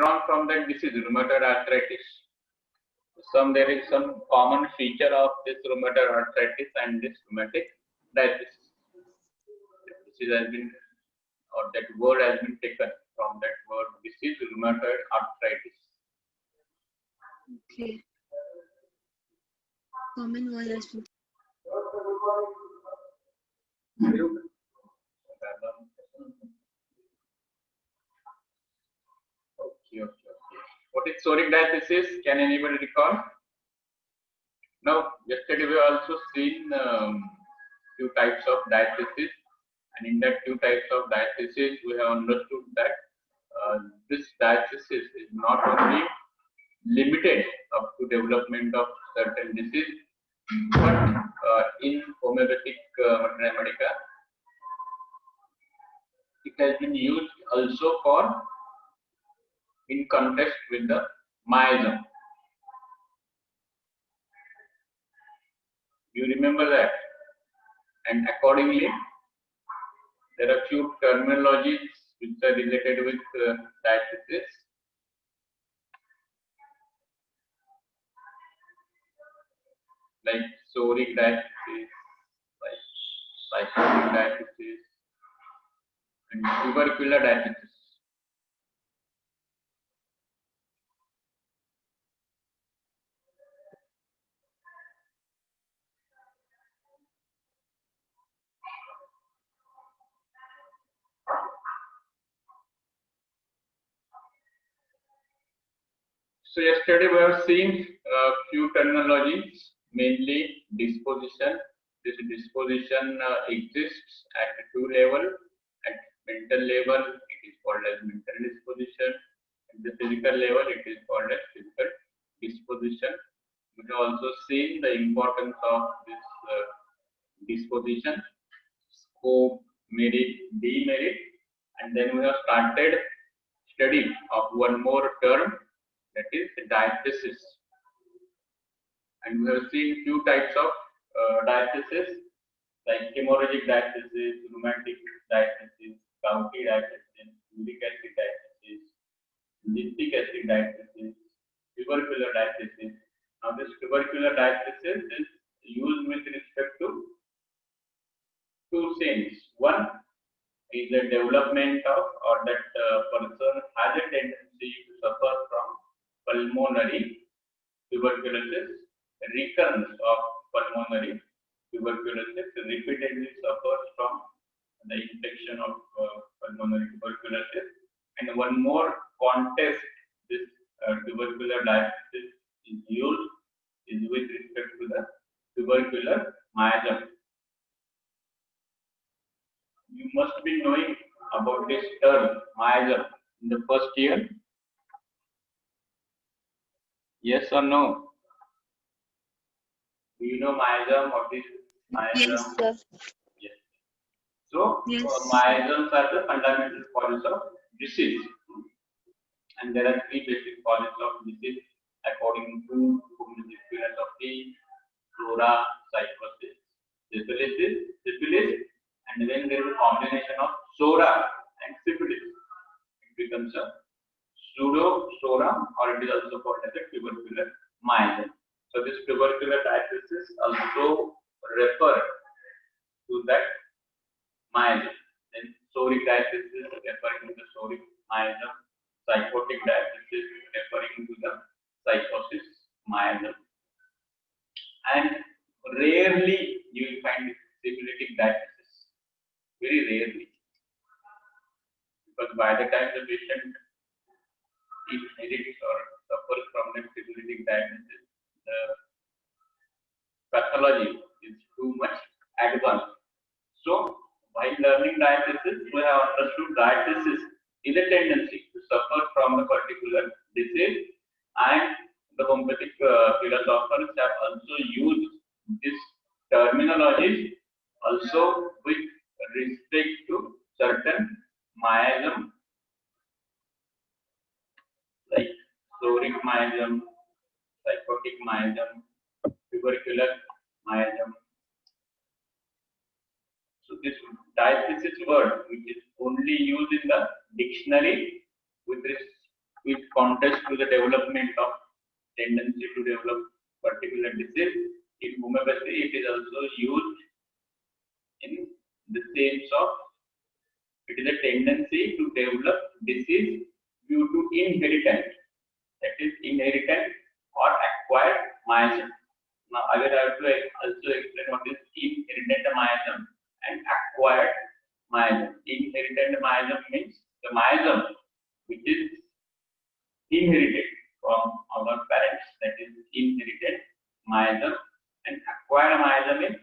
drawn from that disease, rheumatoid arthritis. There is some common feature of this rheumatoid arthritis and this rheumatic diathesis. This has been, or that word has been taken from that word disease, rheumatoid arthritis. Okay. Common word has been. Okay. What is psoriatic diathesis? Can anybody recall? Now, yesterday we also seen few types of diathesis, and in that few types of diathesis, we have understood that this diathesis is not only limited up to development of certain disease, but in homeopathic medica, it has been used also for in contrast with the miasm. You remember that, and accordingly, there are few terminologies which are related with diathesis. Like psoriatic diathesis, like psychotic diathesis, and tubercular diathesis. So yesterday we have seen a few terminologies, mainly disposition. This disposition exists at two levels. At mental level, it is called as mental disposition. At the physical level, it is called as physical disposition. We have also seen the importance of this disposition, scope, merit, demerit, and then we have started study of one more term, that is diathesis. And we have seen few types of diathesis, like hemorrhagic diathesis, rheumatic diathesis, gouty diathesis, uric acid diathesis, lactic acid diathesis, tubercular diathesis. Now this tubercular diathesis is used with respect to two things. One is the development of, or that person has a tendency to suffer from pulmonary tuberculosis, recurrence of pulmonary tuberculosis, repeatedly suffers from the infection of pulmonary tuberculosis. And one more contest this tubercular diathesis is used is with respect to the tubercular miasm. You must be knowing about this term miasm in the first year. Yes or no? Do you know miasm or this miasm? Yes, sir. Yes. So, Yes. miasms are the fundamental causes of disease. And there are three basic causes of disease according to philosophy, flora, psychosis, syphilis, and when there is a combination of sora and syphilis, it becomes a pseudo-sora, or it is also called as a tubercular miasm. So this tubercular diathesis also refer to that miasm. Then psoriatic diathesis referring to the psoriatic miasm, psychotic diathesis referring to the psychosis miasm, and rarely you will find syphilitic diathesis. Very rarely, because by the time the patient inherits or suffers from the syphilitic diathesis, the pathology is too much advanced. So, while learning diathesis, we have understood diathesis is a tendency to suffer from a particular disease, and the homeopathic philosophers have also used this terminology also with respect to certain miasm, like psoriatic miasm, psychotic miasm, tubercular miasm. So this diathesis word, which is only used in the dictionary with which contrasts to the development of tendency to develop particular disease. In homeopathy, it is also used in the sense of it is a tendency to develop disease due to inheritance, that is inherited or acquired miasm. Now I will have to also explain what is inherited miasm and acquired miasm. Inherited miasm means the miasm which is inherited from our parents, that is inherited miasm, and acquired miasm is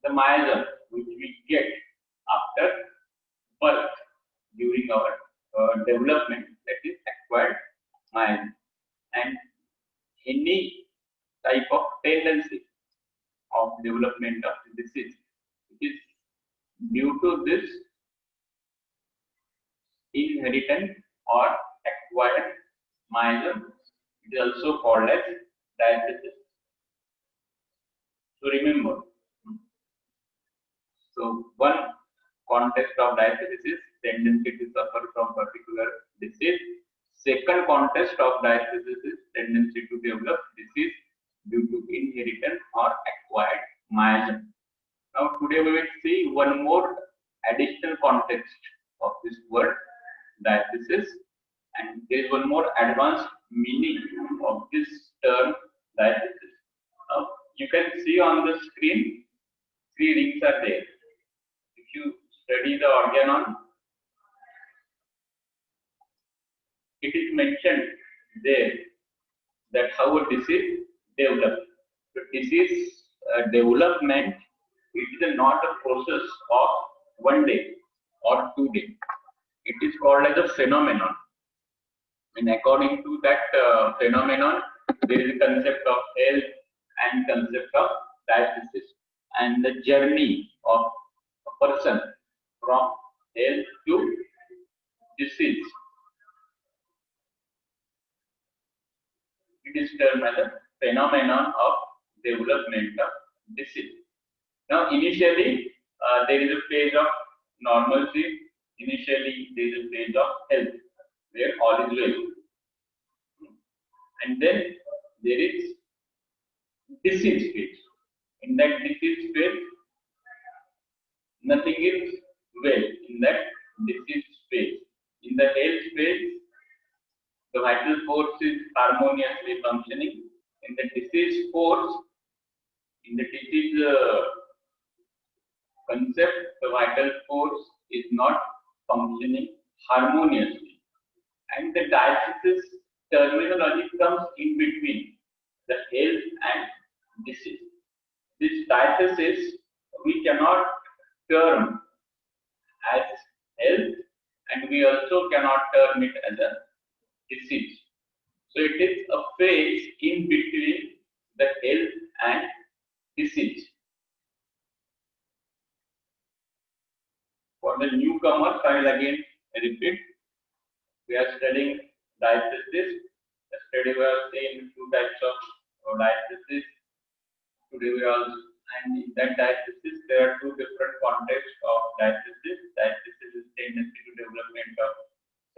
the miasm which we get after birth during our development, that is acquired miasm. And any type of tendency of development of the disease, it is due to this inherited or acquired miasm. It is also called as diathesis. So remember, so one context of diathesis is tendency to suffer from particular disease. Second context of diathesis is tendency to develop disease due to inherited or acquired miasm. Now today we will see one more additional context of this word diathesis, and there is one more advanced meaning of this term diathesis. Now you can see on the screen, 3 rings are there. If you study the organon, it is mentioned there that how a disease develops. So disease development, it is not a process of 1 day or 2 days. It is called as a phenomenon. And according to that phenomenon, there is a concept of health and concept of diathesis. And the journey of a person from health to disease, it is termed as a phenomenon of development of disease. Now, initially, there is a phase of normalcy. Initially, there is a phase of health, where all is well. And then there is disease phase. In that disease phase, nothing is well. In that disease phase, in the health phase, the vital force is harmoniously functioning. In the disease force, in the disease concept, the vital force is not functioning harmoniously. And the diathesis terminology comes in between the health and disease. This diathesis we cannot term as health, and we also cannot term it as a disease. So it is a phase in between the health and disease. For the newcomers, I will again repeat. We are studying diathesis. Yesterday we have seen 2 types of diathesis. Today we are, and in that diathesis there are 2 different contexts of diathesis. Diathesis is tendency to development of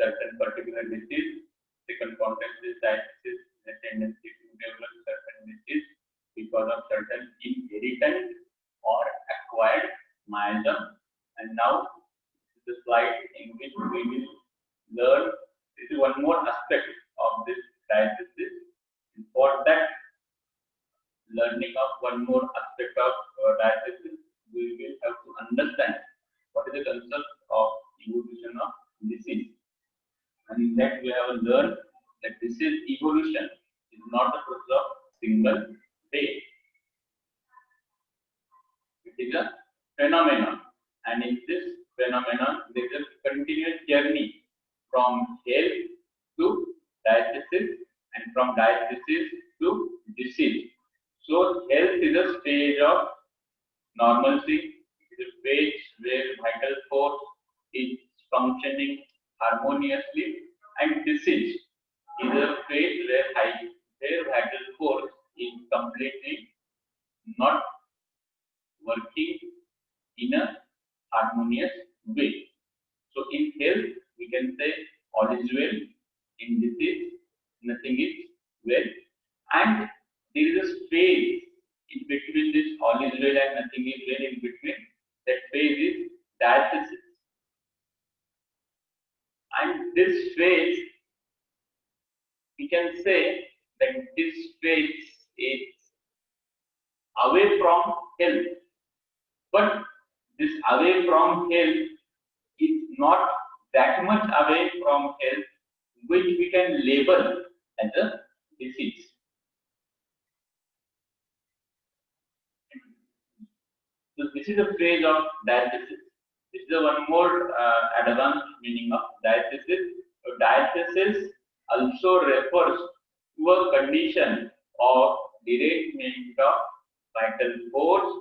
certain particular disease. Second context is diathesis, the tendency to develop certain disease because of certain inherited or acquired miasm. And now this is the slide in which we will learn. This is one more aspect of this diathesis. And for that learning of one more aspect of diathesis, we will have to understand what is the concept of evolution of disease. And in that we have learned that disease evolution is not a process of single day. It is a phenomenon, and in this phenomenon there is a continuous journey from health to diathesis and from diathesis to disease. So health is a stage of normalcy. It is a phase where vital force is functioning harmoniously, and disease is a phase where vital force is completely not working in a harmonious way. So in health, we can say all is well. in disease, nothing is well, and there is a phase in between this all is well and nothing is well in between. That phase is diathesis, and this phase we can say that this phase is away from health, but this away from health is not that much away from health which we can label as a disease. So this is a phase of diathesis. This is a one more advanced meaning of diathesis. So diathesis also refers to a condition of derangement of vital force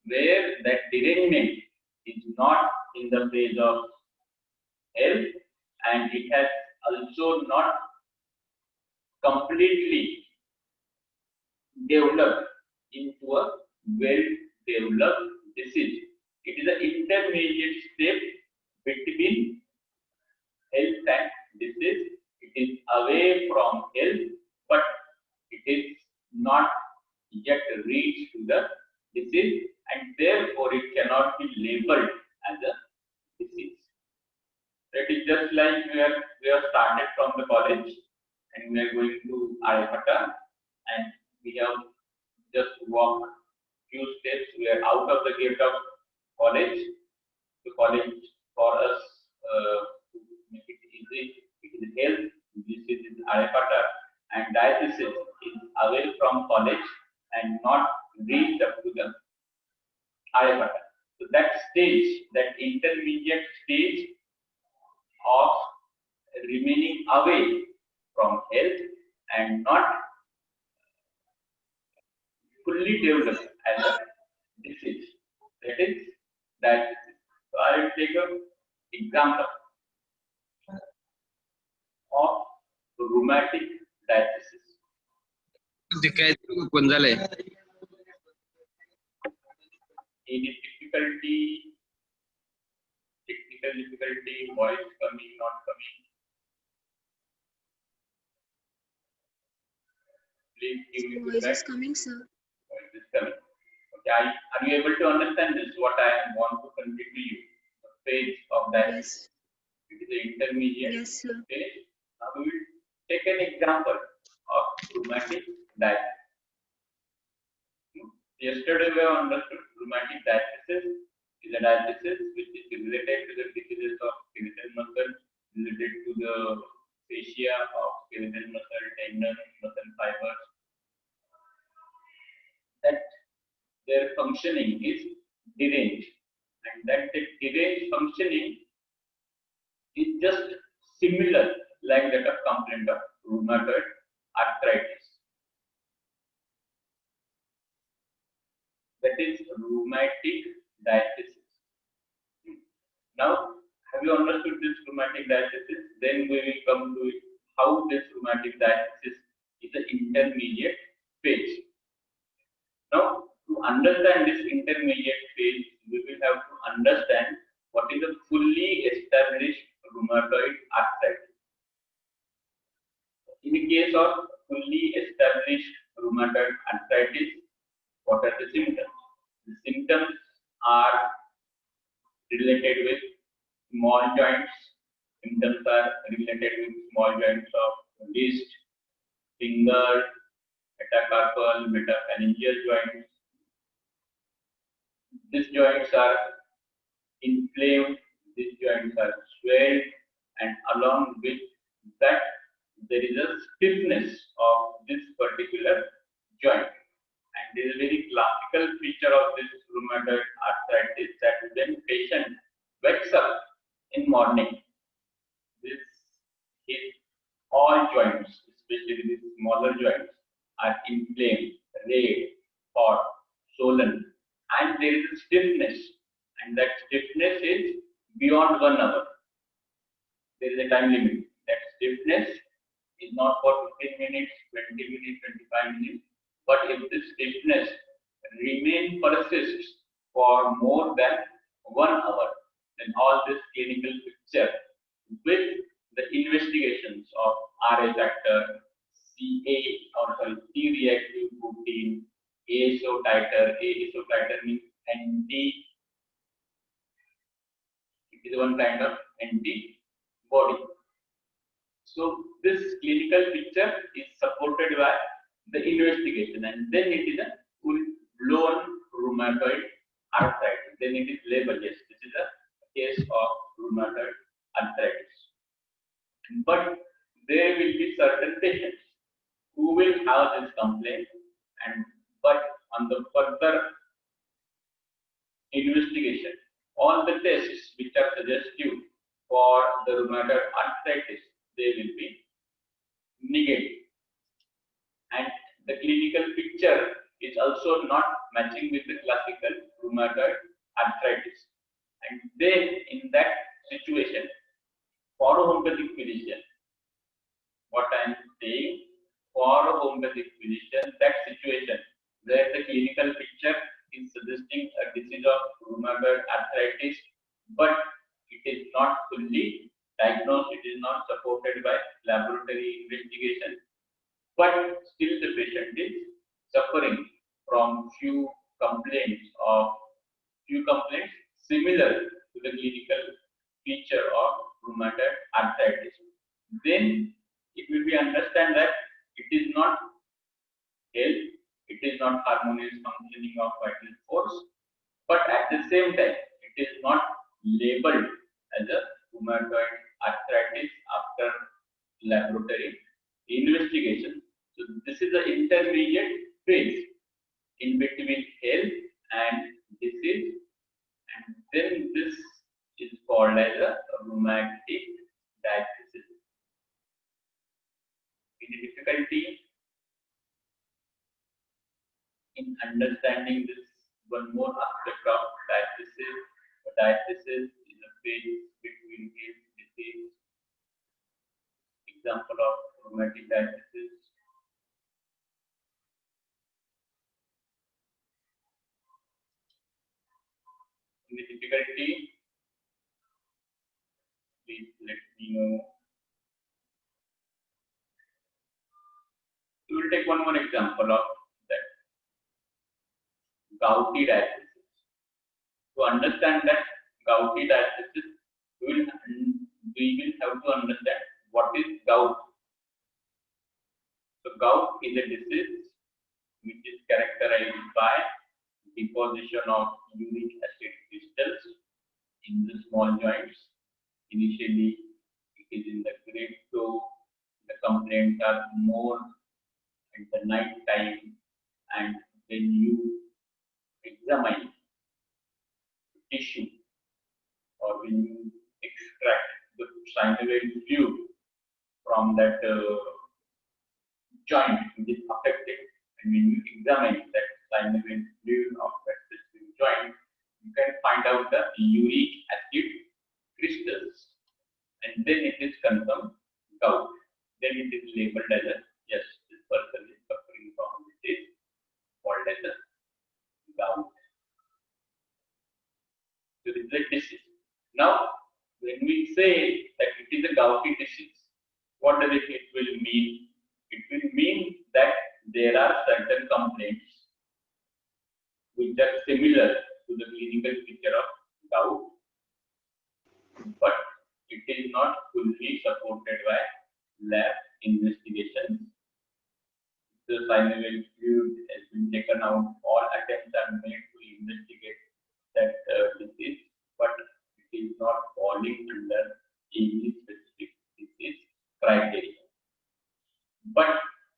where that derangement is not in the phase of health and it has also not completely developed into a well-developed disease. It is an intermediate step between health and disease. It is away from health, but it is not yet reached to the disease, and therefore it cannot be labeled as a disease. It is just like we have started from the college and we are going to Ailments, and we have just walked few steps. We are out of the gate of college. The college for us to make it easy. It is health. This is Ailments, and diathesis is away from college and not reached up to the Ailments. So that stage, that intermediate stage of remaining away from health and not fully developed as a disease. That is diathesis. So I will take an example of rheumatic diathesis. Any technical difficulty, voice coming, not coming? Please give me feedback. Voice is coming, sir. Voice is coming. Okay, are you able to understand this? What I want to convey to you? The phase of diathesis. Yes. It is the intermediate Yes, sir. phase. Now we will take an example of rheumatic diathesis. Yesterday we have understood rheumatic diathesis is a diathesis which is related to the diseases of skeletal muscle, related to the fascia of skeletal muscle, tendons, muscle fibers. That their functioning is deranged, and that the deranged functioning is just similar like that of complaint of rheumatoid arthritis. That is rheumatic diathesis. Now, have you understood this rheumatic diathesis? Then we will come to how this rheumatic diathesis is an intermediate phase. Now, to understand this intermediate phase, we will have to understand what is a fully established rheumatoid arthritis. In the case of fully established rheumatoid arthritis, what are the symptoms? The symptoms are related with small joints. Symptoms are related with small joints of wrist, finger, metacarpal, metaphalangeal joints. These joints are inflamed, these joints are swelled, and along with that, there is a stiffness of this particular joint. And this is a very classical feature of this rheumatoid arthritis that when patient wakes up in morning, this his all joints, especially these smaller joints, are inflamed, red, hot, swollen, and there is a stiffness, and that stiffness is beyond 1 hour. There is a time limit. That stiffness is not for 15 minutes, 20 minutes, 25 minutes. But if this stiffness persists for more than 1 hour, then all this clinical picture with the investigations of Ra factor, Ca or sorry C-reactive protein, ASO titer. ASO titer means anti. It is one kind of antibody. So this clinical picture is supported by the investigation, and then it is a full-blown rheumatoid arthritis. Then it is labeled, yes, this is a case of rheumatoid arthritis. But there will be certain patients who will have this complaint, and but on the further investigation, all the tests which are suggestive for the rheumatoid arthritis, they will be negative, and the clinical picture is also not matching with the classical rheumatoid arthritis. And then in that situation, for a homeopathic physician, what I am saying, for a homeopathic physician, that situation where the clinical picture is suggesting a disease of rheumatoid arthritis, but it is not fully diagnosed, it is not supported by laboratory investigation, but still the patient is suffering from few complaints similar to the clinical feature of rheumatoid arthritis. Then it will be understand that it is not health, it is not harmonious functioning of vital force, but at the same time it is not labeled as a rheumatoid arthritis after laboratory investigation. So this is the intermediate phase in between health and disease, and then this is called as a rheumatic diathesis. Any difficulty in understanding this one more aspect of diathesis? Diathesis is a phase between health and disease. Example of rheumatic diathesis. Any difficulty? Please let me know. We will take one more example of that. Gouty diathesis. To understand that gouty diathesis, we will have to understand what is gout. So gout is a disease which is characterized by deposition of uric acid crystals in the small joints. Initially, it is in the great toe. The complaints are more at the night time, and when you examine tissue or when you extract the synovial fluid from that joint which is affected, and when you examine that synovial fluid of that specific joint, you can find out the uric acid crystals, and then it is confirmed gout. Then it is labeled as a yes, this person is suffering from disease called as a gout. So this is a disease. Now, when we say that it is a gouty disease, what does it will mean? It will mean that there are certain complaints which are similar to the clinical picture of gout, but it is not fully supported by lab investigations. The synovial fluid has been taken out. All attempts are made to investigate that disease, but it is not falling under any specific disease criteria. But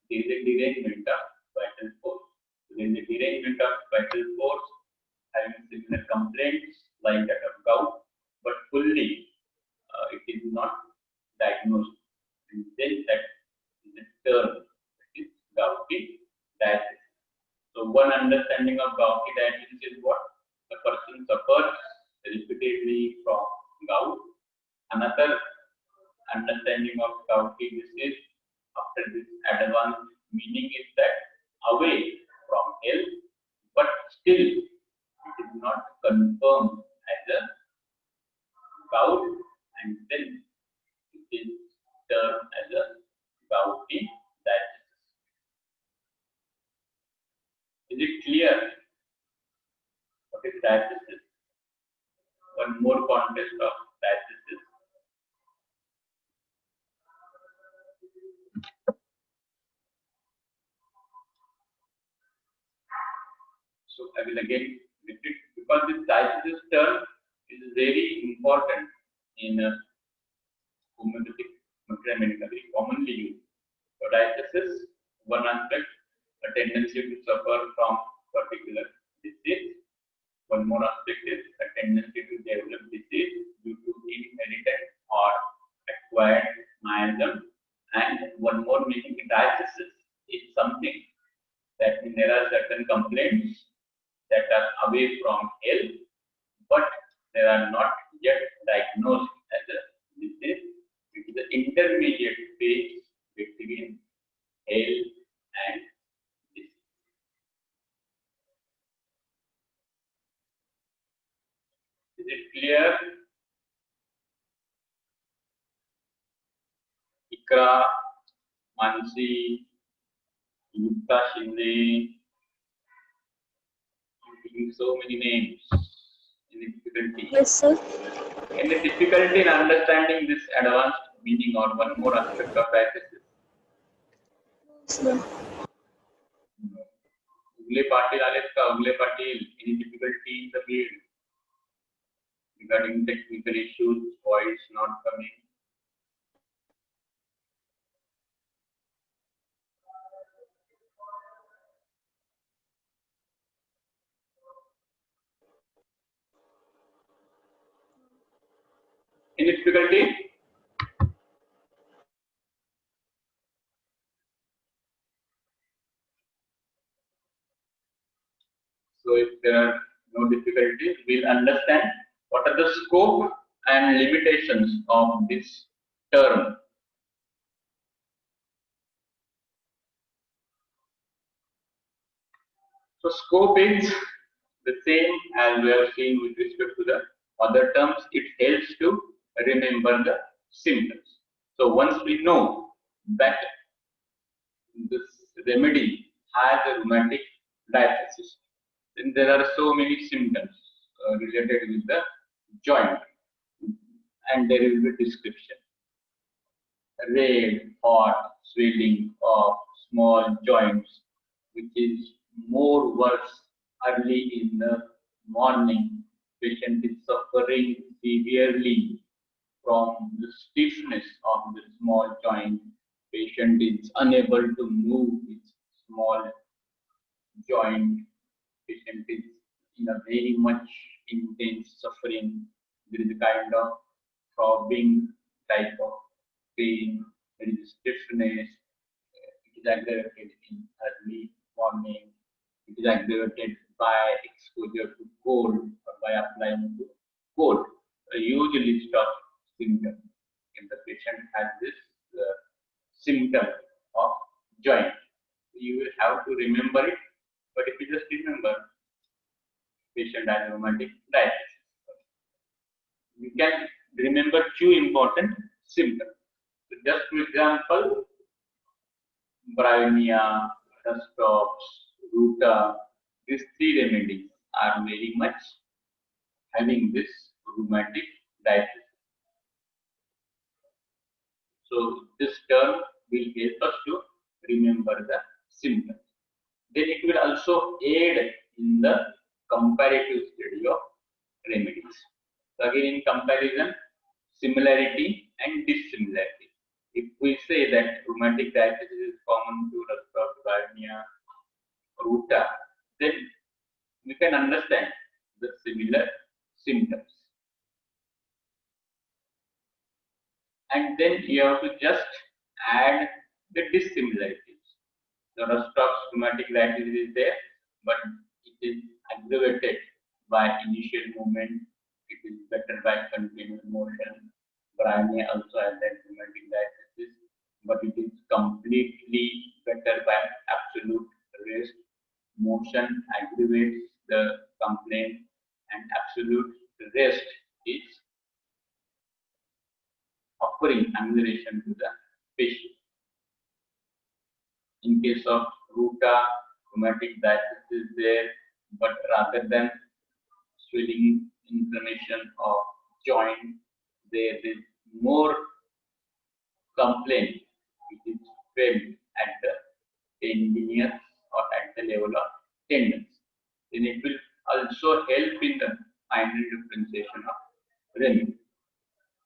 there is a derangement of vital force. There is a derangement of vital force having similar complaints like that of gout, but fully it is not diagnosed. And then that is a term, that is gouty diathesis. So one understanding of gouty diathesis is what? The person suffers repeatedly from gout. Another understanding of gouty disease after this advanced meaning is that away from health, but still it is not confirmed as a gout, and then it is termed as a gouty diathesis. Is it clear what is diathesis? One more context of diathesis. So I will again repeat, because this diathesis term is very important in homeopathic medicine, very commonly used. So diathesis, one aspect, a tendency to suffer from particular disease. One more aspect is a tendency to develop disease due to inherited or acquired miasm. And one more meaning, diathesis is something that there are certain complaints that are away from health, but they are not yet diagnosed as a disease. It is the intermediate phase between health and disease. Is it clear? Ikra, Mansi, Yukta Shinde, so many names. Any difficulty? Yes, sir. Any difficulty in understanding this advanced meaning or one more aspect of diathesis? Sir. Ugle Patil, Aleska, Ugle Patil, any difficulty in the field regarding technical issues, voice not coming? Any difficulty? So if there are no difficulties, we'll understand what are the scope and limitations of this term. So scope is the same as we have seen with respect to the other terms. It helps to remember the symptoms. So once we know that this remedy has a rheumatic diathesis, then there are so many symptoms related with the joint, and there is a description: red, hot, swelling of small joints, which is more worse early in the morning. Patient is suffering severely from the stiffness of the small joint. Patient is unable to move his small joint. Patient is in a very much intense suffering. There is a kind of throbbing type of pain. There is stiffness. It is aggravated in early morning. It is aggravated by exposure to cold or by applying to cold. A huge list of symptoms. If the patient has this symptom of joint, you will have to remember it. But if you just remember, patient has rheumatic diathesis, you can remember few important symptoms. So just for example, bryonia, dust-ops, ruta, these three remedies are very much having this rheumatic diathesis. So this term will help us to remember the symptoms. Then it will also aid in the comparative study of remedies. So again, in comparison, similarity and dissimilarity. If we say that rheumatic diathesis is common to dust-ops, bryonia, ruta, then we can understand the similar symptoms. And then you have to just add the dissimilarities. The dust-ops rheumatic diathesis is there, but it is aggravated by initial movement. It is better by continuous motion. Bryonia also has that rheumatic diathesis, but it is completely better by absolute rest. Motion aggravates the complaint, and absolute rest is offering amelioration to the patient. case of rheumatic diathesis is there, but rather than swelling, inflammation of joint, there is more complaint which is felt at the tendinous or at the level of tendons. Then it will also help in the final differentiation of remedy.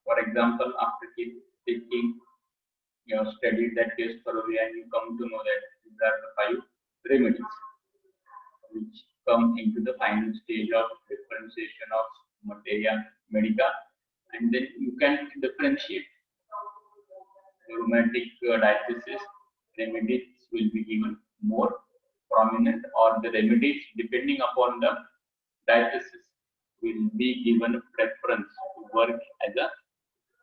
For example, after taking you have studied that case thoroughly and you come to know that these are the 5 remedies which come into the final stage of differentiation of materia medica, and then you can differentiate rheumatic diathesis. Remedies will be given more prominent, or the remedies depending upon the diathesis will be given preference to work as a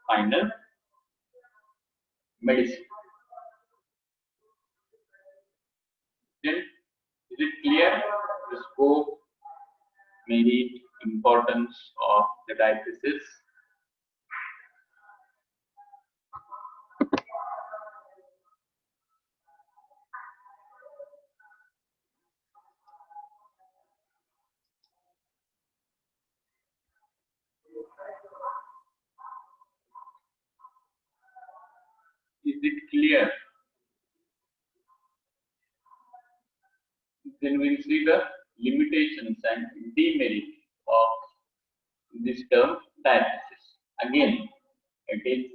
final medicine. Then, is it clear the scope, merit, importance of the diathesis? Is it clear? Then we'll see the limitations and demerit of this term diathesis. Again, it is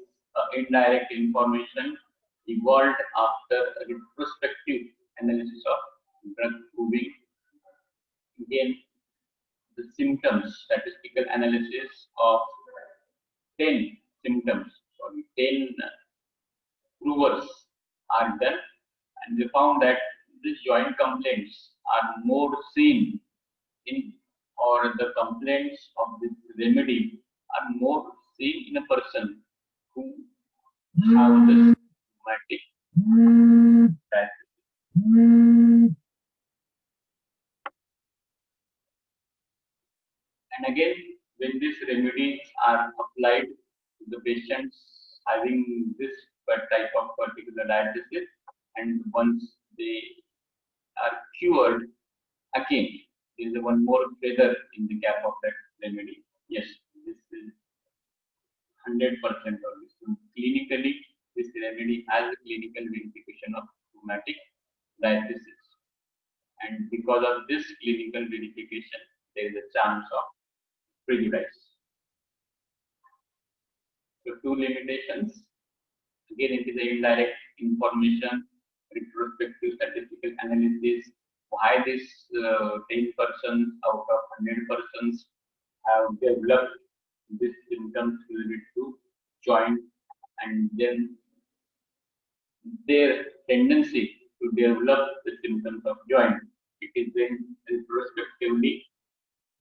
indirect information evolved after a retrospective analysis of drug proving. Again, the symptoms, statistical analysis of 10 symptoms, 10 provers are done, and they found that these joint complaints are more seen in, or the complaints of this remedy are more seen in a person who have the rheumatic diathesis. And again, when these remedies are applied to the patients having this type of particular diathesis, and once they are cured, again, there is one more feather in the cap of that remedy. Yes, this is 100% of this. Clinically, this remedy has a clinical verification of rheumatic diathesis. And because of this clinical verification, there is a chance of prejudice. So, 2 limitations. Again, it is an indirect information, retrospective statistical analysis. Why this 10 persons out of 100 persons have developed these symptoms related to joint, and then their tendency to develop the symptoms of joint. It is then retrospectively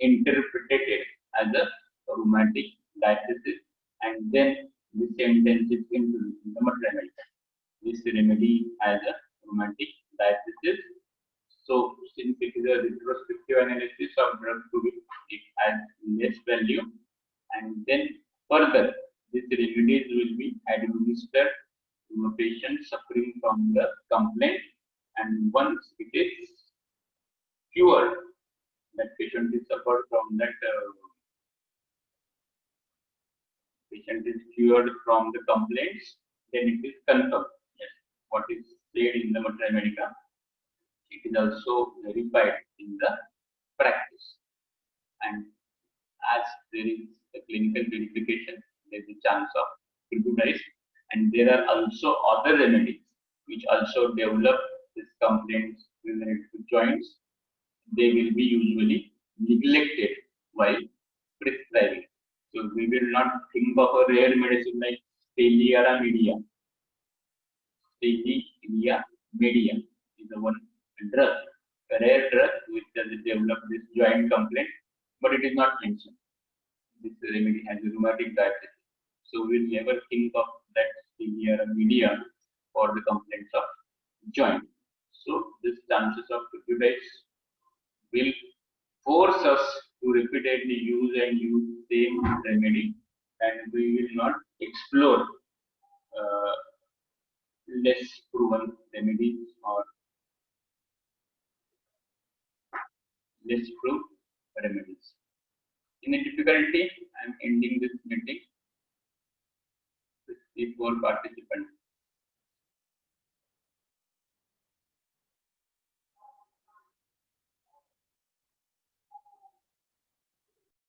interpreted as a rheumatic diathesis, and then the sentence is introduced in the remedy. This remedy has a rheumatic diathesis. So, since it is a retrospective analysis of drug proving, it has less value, and then further, these remedies will be administered to a patient suffering from the complaint, and once it is cured, that patient is suffered from that patient is cured from the complaints, then it is confirmed. Yes, what is said in the Materia Medica, it is also verified in the practice. And as there is a clinical verification, there is a chance of prejudice, and there are also other remedies which also develop these complaints related to joints. They will be usually neglected while prescribing. So we will not think of a rare medicine like Stelia media. Stelia media is a one drug, a rare drug which has developed this joint complaint, but it is not mentioned. This remedy has a rheumatic diathesis. So we will never think of that Stelia media for the complaints of joint. So this chances of prejudice will force us to repeatedly use same remedy, and we will not explore less proven remedies or list through remedies. In the difficulty, I am ending this meeting with the 4 participants.